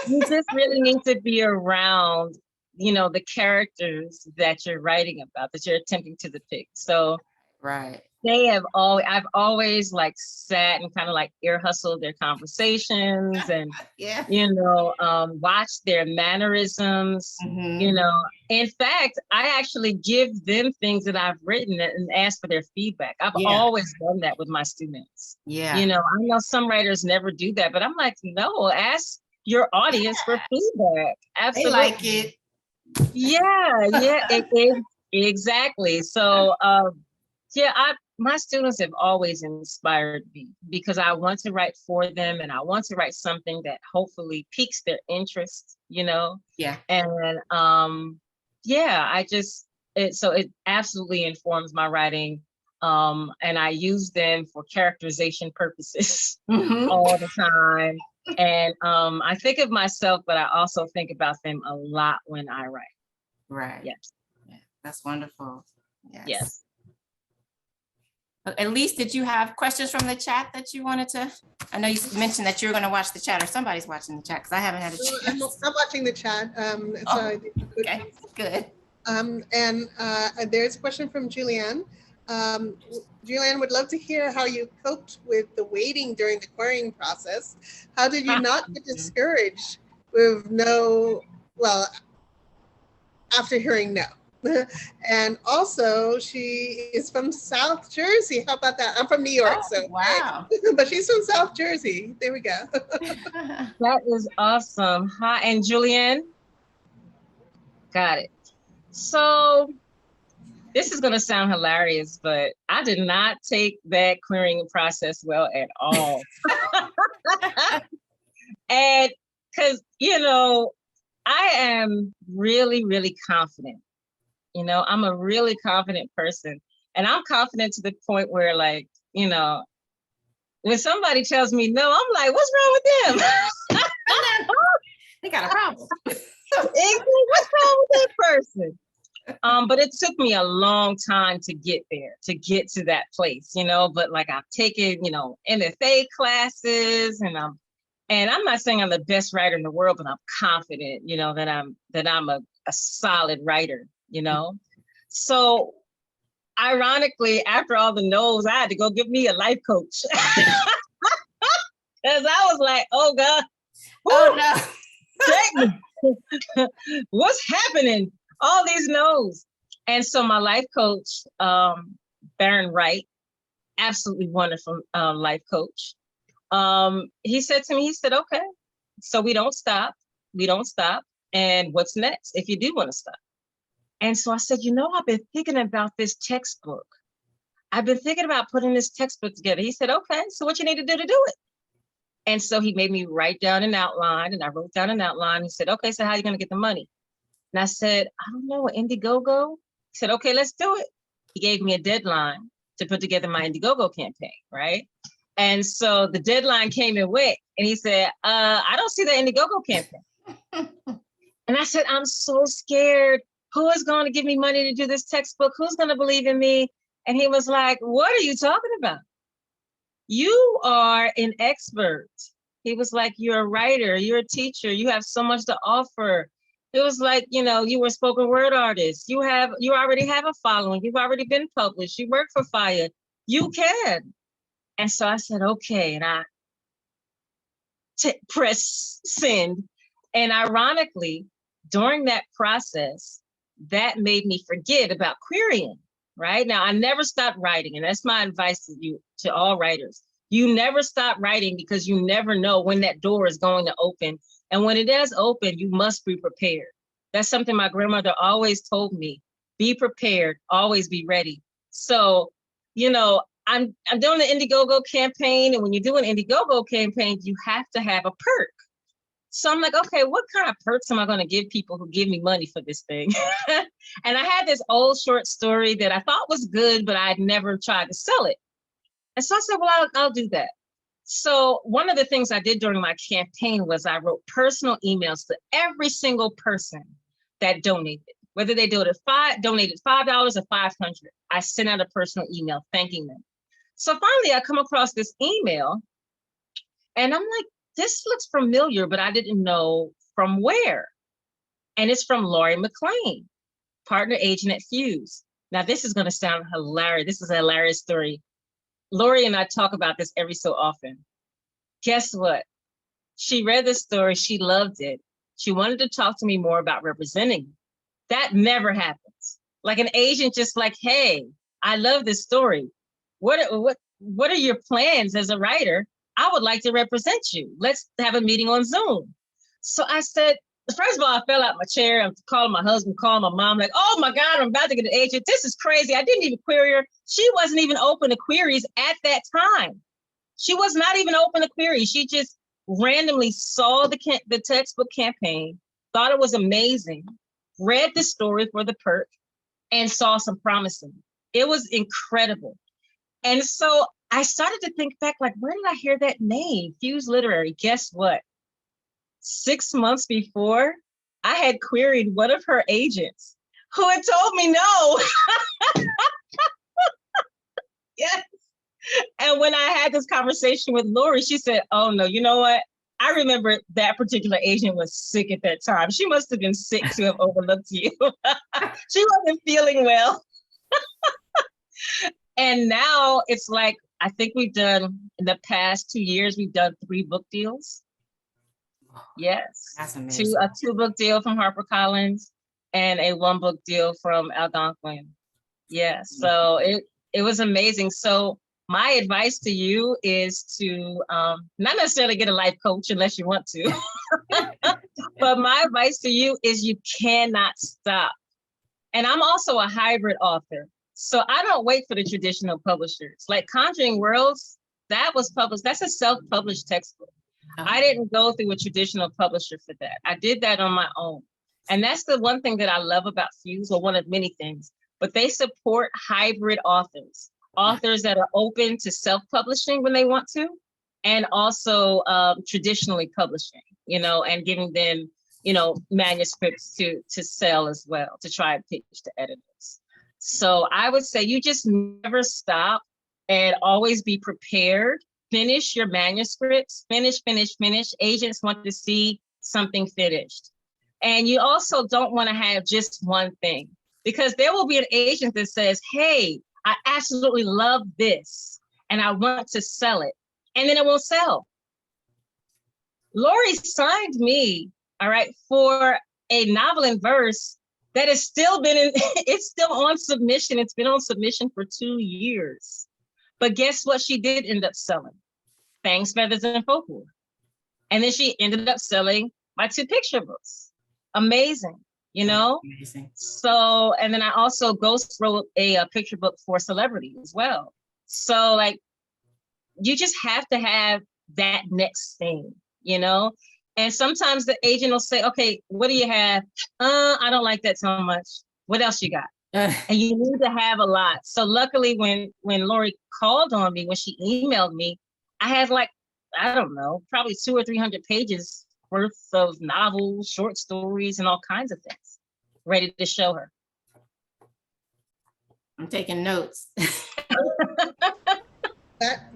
You just really need to be around, you know, the characters that you're writing about, that you're attempting to depict. So right. I've always like sat and kind of like ear hustled their conversations and, you know, watched their mannerisms, you know. In fact, I actually give them things that I've written and ask for their feedback. I've always done that with my students. Yeah. You know, I know some writers never do that, but I'm like, no, ask your audience for feedback. Absolutely. They like it. Yeah, exactly. So, my students have always inspired me because I want to write for them, and I want to write something that hopefully piques their interest, you know? Yeah. And it absolutely informs my writing. And I use them for characterization purposes all the time. And I think of myself, but I also think about them a lot when I write. Right. Yes. Yeah, that's wonderful. Yes. At least, did you have questions from the chat that you wanted to? I know you mentioned that you were going to watch the chat, or somebody's watching the chat, because I haven't had a chance. I'm watching the chat. Okay, good. And there's a question from Julianne. Julianne would love to hear how you coped with the waiting during the querying process. How did you not get discouraged with after hearing no? And also, she is from South Jersey. How about that? I'm from New York, wow. But she's from South Jersey. There we go. That is awesome. Hi, and Julianne. Got it. So this is going to sound hilarious, but I did not take that querying process well at all. And because, you know, I am really, really confident. You know, I'm a really confident person, and I'm confident to the point where, like, you know, when somebody tells me no, I'm like, what's wrong with them? They got a problem. What's wrong with that person? But it took me a long time to get there, to get to that place, you know, but like I've taken, you know, MFA classes, and I'm not saying I'm the best writer in the world, but I'm confident, you know, that I'm a solid writer, you know? So ironically, after all the no's, I had to go get me a life coach. Because I was like, oh God. Oh no. What's happening? All these no's. And so my life coach, Baron Wright, absolutely wonderful life coach. He said to me, he said, okay, so we don't stop. And what's next if you do want to stop? And so I said, you know, I've been thinking about this textbook. I've been thinking about putting this textbook together. He said, okay, so what you need to do it? And so he made me write down an outline, and I wrote down an outline. He said, okay, so how are you going to get the money? And I said, I don't know, Indiegogo? He said, okay, let's do it. he gave me a deadline to put together my Indiegogo campaign, right? And so the deadline came and went, and he said, I don't see the Indiegogo campaign. And I said, I'm so scared. Who is going to give me money to do this textbook? Who's going to believe in me? And he was like, what are you talking about? You are an expert. He was like, you're a writer, you're a teacher, you have so much to offer. It was like, you know, you were a spoken word artist. You already have a following. You've already been published. You work for Fire. You can. And so I said, okay. And I press send. And ironically, during that process, that made me forget about querying, right? Now, I never stopped writing. And that's my advice to you, to all writers. You never stop writing, because you never know when that door is going to open. And when it does open, you must be prepared. That's something my grandmother always told me. Be prepared, always be ready. So, you know, I'm doing the Indiegogo campaign. And when you do an Indiegogo campaign, you have to have a perk. So I'm like, okay, what kind of perks am I going to give people who give me money for this thing? And I had this old short story that I thought was good, but I'd never tried to sell it. And so I said, well, I'll do that. So one of the things I did during my campaign was I wrote personal emails to every single person that donated, whether they donated $5 or $500. I sent out a personal email thanking them. So finally, I come across this email, and I'm like, this looks familiar, but I didn't know from where. And it's from Lori McLean, partner agent at Fuse. Now, this is going to sound hilarious. This is a hilarious story. Lori and I talk about this every so often. Guess what? She read the story. She loved it. She wanted to talk to me more about representing me. That never happens. Like an agent just like, hey, I love this story. What are your plans as a writer? I would like to represent you. Let's have a meeting on Zoom. So I said, first of all, I fell out my chair. I'm calling my husband, calling my mom, like, oh my God, I'm about to get an agent. This is crazy. I didn't even query her. She wasn't even open to queries at that time. She was not even open to queries. She just randomly saw the textbook campaign, thought it was amazing, read the story for the perk, and saw some promising. It was incredible. And so I started to think back, like, where did I hear that name, Fuse Literary? Guess what? 6 months before, I had queried one of her agents who had told me no. Yes. And when I had this conversation with Lori, she said, oh no, you know what? I remember that particular agent was sick at that time. She must have been sick to have overlooked you. She wasn't feeling well. And now it's like, I think we've done, in the past 2 years, we've done 3 book deals. Yes. That's amazing. A 2-book deal from HarperCollins and a 1-book deal from Algonquin. Yeah, so it was amazing. So my advice to you is to not necessarily get a life coach unless you want to, but my advice to you is you cannot stop. And I'm also a hybrid author. So I don't wait for the traditional publishers. Like Conjuring Worlds, that was published. That's a self-published textbook. I didn't go through a traditional publisher for that. I did that on my own. And that's the one thing that I love about Fuse, or one of many things, but they support hybrid authors that are open to self-publishing when they want to, and also traditionally publishing, you know, and giving them, you know, manuscripts to sell as well, to try and pitch to editors. So I would say you just never stop, and always be prepared. Finish your manuscripts, finish. Agents want to see something finished. And you also don't want to have just one thing, because there will be an agent that says, hey, I absolutely love this and I want to sell it, and then it won't sell. Lori signed me, all right, for a novel in verse that has still been it's still on submission. It's been on submission for 2 years. But guess what she did end up selling? Fangs, Feathers, and Folklore. And then she ended up selling my 2 picture books. Amazing, you know? Amazing. So, and then I also ghost wrote a picture book for celebrity as well. So like, you just have to have that next thing, you know? And sometimes the agent will say, okay, what do you have? I don't like that so much. What else you got? Uh, and you need to have a lot. So luckily when Lori called on me, when she emailed me, I had like, I don't know, probably 200 or 300 pages worth of novels, short stories, and all kinds of things ready to show her. I'm taking notes.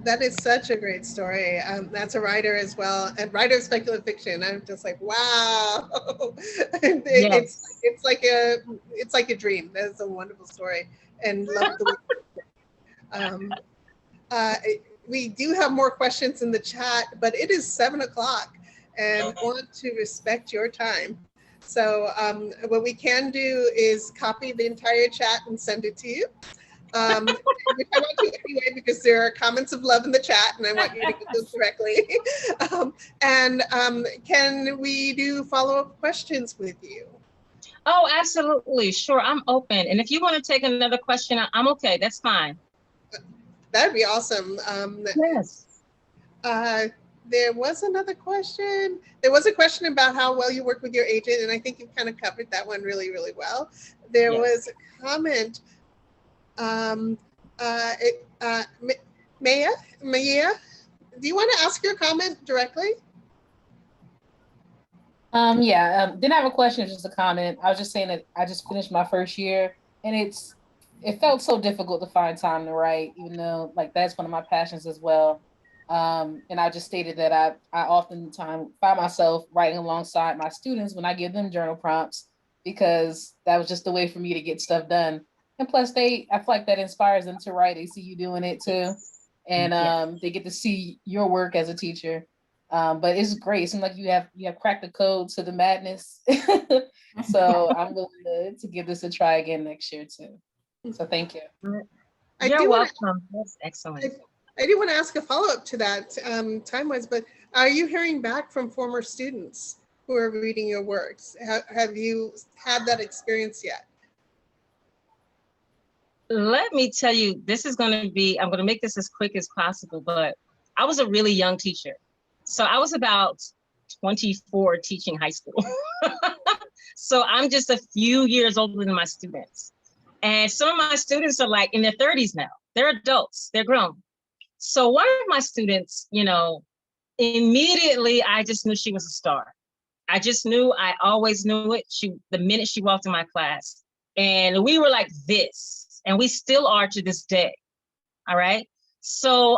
That is such a great story. That's a writer as well, and writer of speculative fiction. I'm just like, wow. Yes. It's like a dream. That's a wonderful story, and love the way. Um, uh, we do have more questions in the chat, but it is 7:00, and want to respect your time. So what we can do is copy the entire chat and send it to you. Which I want to anyway, because there are comments of love in the chat and I want you to get those directly. Can we do follow-up questions with you? Oh, absolutely. Sure. I'm open. And if you want to take another question, I'm okay. That's fine. That'd be awesome. Yes. There was another question. There was a question about how well you work with your agent, and I think you kind of covered that one really, really well. There was a comment. Maya, do you want to ask your comment directly? Didn't have a question, just a comment. I was just saying that I just finished my first year, and it felt so difficult to find time to write, even though like that's one of my passions as well. And I just stated that I oftentimes find myself writing alongside my students when I give them journal prompts, because that was just the way for me to get stuff done. And plus I feel like that inspires them to write. They see you doing it too. And they get to see your work as a teacher. But it's great. It seems like you have cracked the code to the madness. So I'm willing to give this a try again next year too. So thank you. You're welcome. That's excellent. I do want to ask a follow-up to that time-wise, but are you hearing back from former students who are reading your works? Have you had that experience yet? Let me tell you, I'm going to make this as quick as possible, but I was a really young teacher. So I was about 24 teaching high school. So I'm just a few years older than my students. And some of my students are like in their 30s now. They're adults, they're grown. So one of my students, immediately I just knew she was a star. I always knew it. The minute she walked in my class, and we were like this, and we still are to this day. All right. So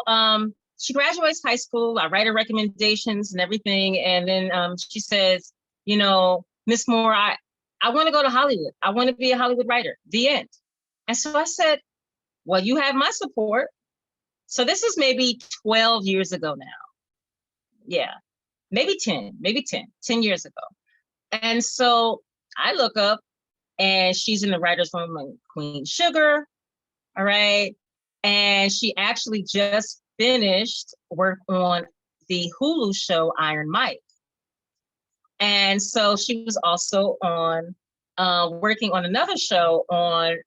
she graduates high school. I write her recommendations and everything. And then she says, Miss Moore, I want to go to Hollywood. I want to be a Hollywood writer. The end. And so I said, well, you have my support. So this is maybe 12 years ago now. Yeah, maybe 10 years ago. And so I look up and she's in the writer's room in Queen Sugar. All right. And she actually just finished work on the Hulu show Iron Mike. And so she was also on working on another show on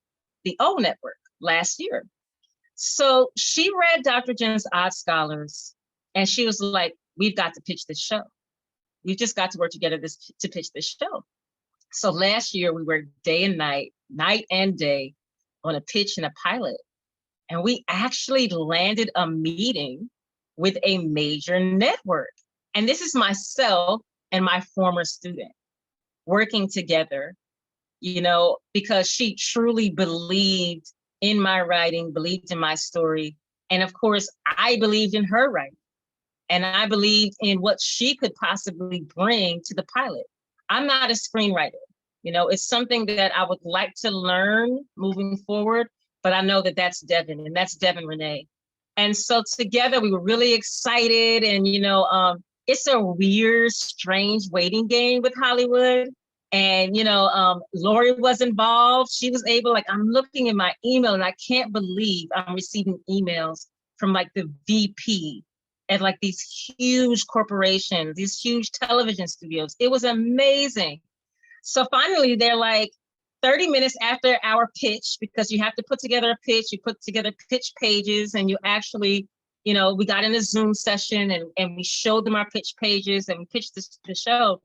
the O Network last year. So she read Dr. Jen's Odd Scholars, and she was like, we've got to pitch this show. We've just got to work together to pitch this show. So last year we worked day and night and day on a pitch and a pilot. And we actually landed a meeting with a major network. And this is myself and my former student working together, because she truly believed in my writing, believed in my story. And of course, I believed in her writing. And I believed in what she could possibly bring to the pilot. I'm not a screenwriter. It's something that I would like to learn moving forward, but I know that that's Devin, and that's Devin Renee. And so together we were really excited. And, it's a weird, strange waiting game with Hollywood. And, Lori was involved. She was able, I'm looking at my email and I can't believe I'm receiving emails from the VP at these huge corporations, these huge television studios. It was amazing. So finally they're 30 minutes after our pitch, because you have to put together a pitch, you put together pitch pages, and you actually, we got in a Zoom session and we showed them our pitch pages and we pitched the show.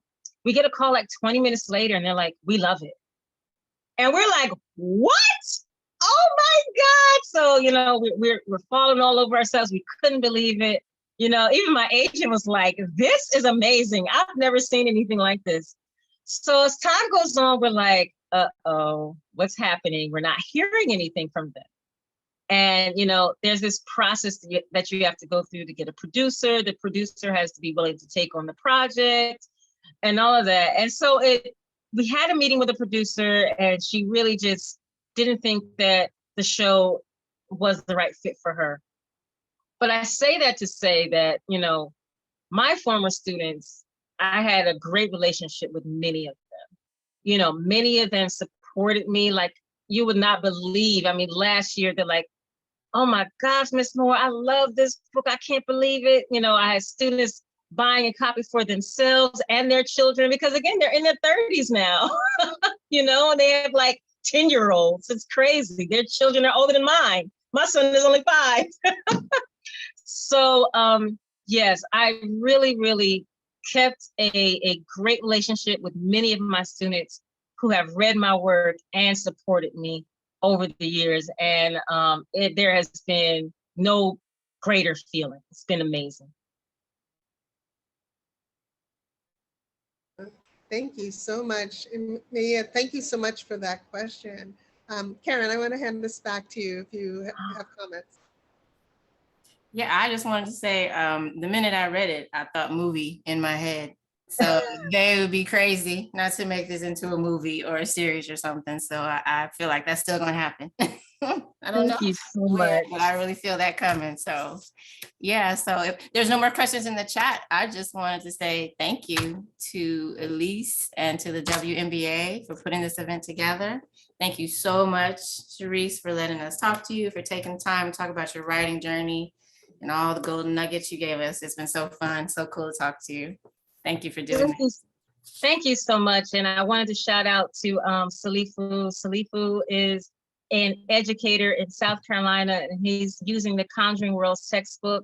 We get a call 20 minutes later and they're like, we love it. And we're like, what? Oh my God. So, you know, we're falling all over ourselves. We couldn't believe it. You know, even my agent was like, this is amazing. I've never seen anything like this. So as time goes on, we're like, uh-oh, what's happening? We're not hearing anything from them. And, you know, there's this process that you have to go through to get a producer. The producer has to be willing to take on the project and all of that. And so we had a meeting with a producer, and she really just didn't think that the show was the right fit for her. But I say that to say that, you know, my former students, I had a great relationship with many of them. You know, many of them supported me like you would not believe. I mean, last year, they're like, oh my gosh, Miss Moore, I love this book. I can't believe it. You know, I had students buying a copy for themselves and their children, because again, they're in their 30s now, you know, and they have like 10-year-olds. It's crazy. Their children are older than mine. My son is only 5. So yes, I really, really kept a great relationship with many of my students who have read my work and supported me over the years. And there has been no greater feeling. It's been amazing. Thank you so much. And Mia, thank you so much for that question. Karen, I want to hand this back to you if you have comments. Yeah, I just wanted to say, the minute I read it, I thought movie in my head. So they would be crazy not to make this into a movie or a series or something. So I feel like that's still gonna happen. I don't know Thank you so where, much. but I really feel that coming. So yeah, so if there's no more questions in the chat, I just wanted to say thank you to Elise and to the WNBA for putting this event together. Thank you so much, Sharise, for letting us talk to you, for taking time to talk about your writing journey and all the golden nuggets you gave us. It's been so fun, so cool to talk to you. Thank you for doing that. Thank you so much. And I wanted to shout out to Salifu. Salifu is an educator in South Carolina, and he's using the Conjuring World's textbook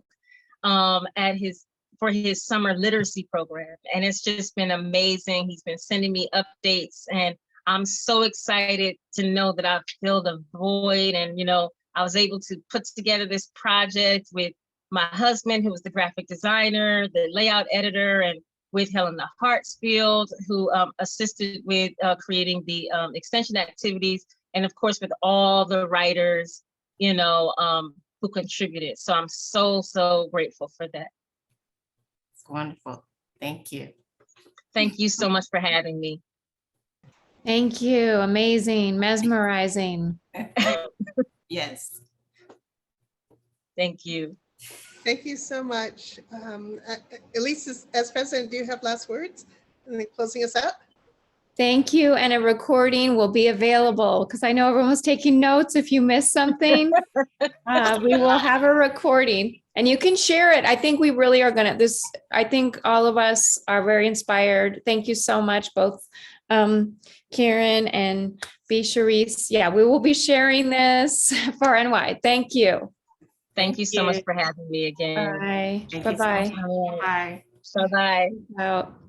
for his summer literacy program. And it's just been amazing. He's been sending me updates, and I'm so excited to know that I've filled a void. And, you know, I was able to put together this project with my husband, who was the graphic designer, the layout editor, and with Helena Hartsfield, who assisted with creating the extension activities, and of course with all the writers, you know, who contributed. So I'm so, so grateful for that. It's wonderful. Thank you. Thank you so much for having me. Thank you. Amazing, mesmerizing. Yes. Thank you. Thank you so much. Elise, as president, do you have last words and then closing us out? Thank you. And a recording will be available because I know everyone was taking notes. If you missed something, we will have a recording and you can share it. I think we really are going to I think all of us are very inspired. Thank you so much, both Karen and Sharise. Yeah, we will be sharing this far and wide. Thank you. Thank you so much for having me again. Bye. Thank you so Bye-bye. much. Bye. Bye-bye. Out.